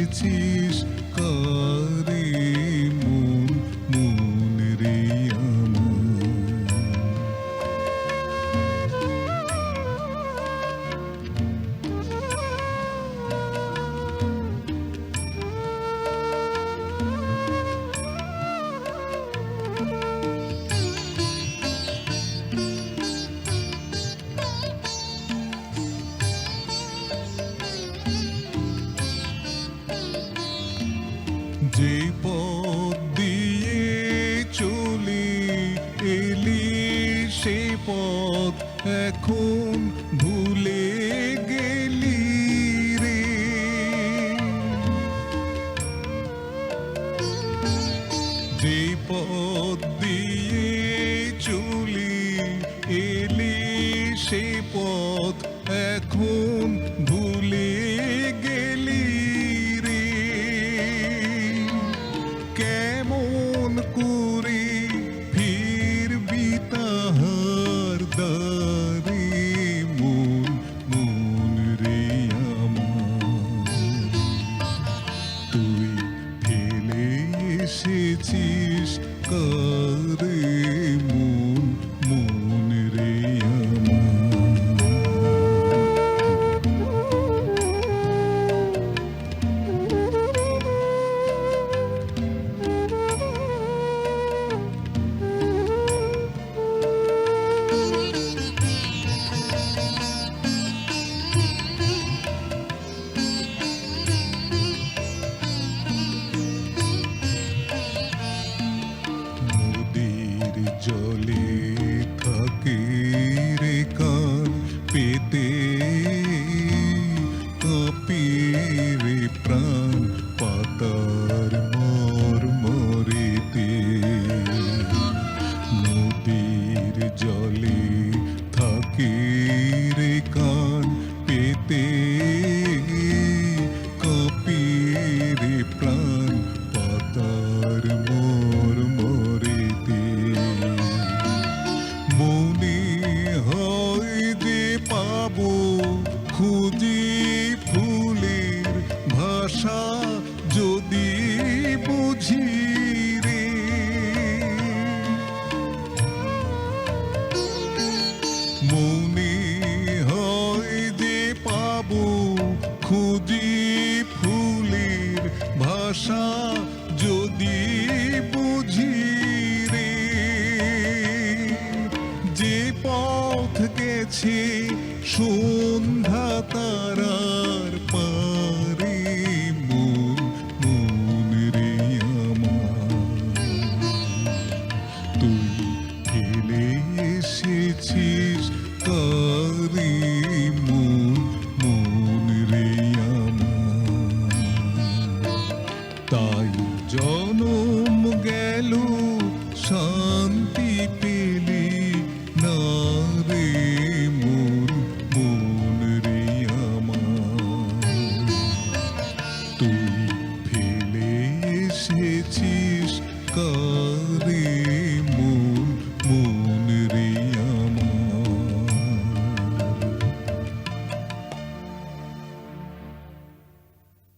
এসেছিস কারে মন, মন রে আমার। যে পথ দিয়ে চলে এলি সে পথ এখন ভুলে গেলি রে। যে পথ দিয়ে চলে এলি সে পথ এখন ভুলে গেলি রে। কেমন করে ফিরবি তাহার দ্বারে মন, মন রে আমার। তুই ফেলে এসেছিস কারে মন, মন রে আমার। নদীর জলে থাকে রে কান পেতে কাঁপে রে প্রাণ পাতার মরমরেতে। নদীর জলে থাকে রে কান পেতে কাঁপে রে প্রাণ পাতার মরমরেতে। মনে হয় যে পাবো খুঁজে ফুলের ভাষা যদি বুঝি রে। মনে হয় যে পাবো খুঁজে ফুলের ভাষা যদি বুঝি রে। যে পথ গেছে সন্ধ্যা তারার পারে মন, মন রে আমার। তুই ফেলে এসেছিস কারে মন, মন রে আমার। তাই জনম গেল শান্তি পেলি না রে মন, মন রে আমার। তুই ফেলে এসেছিস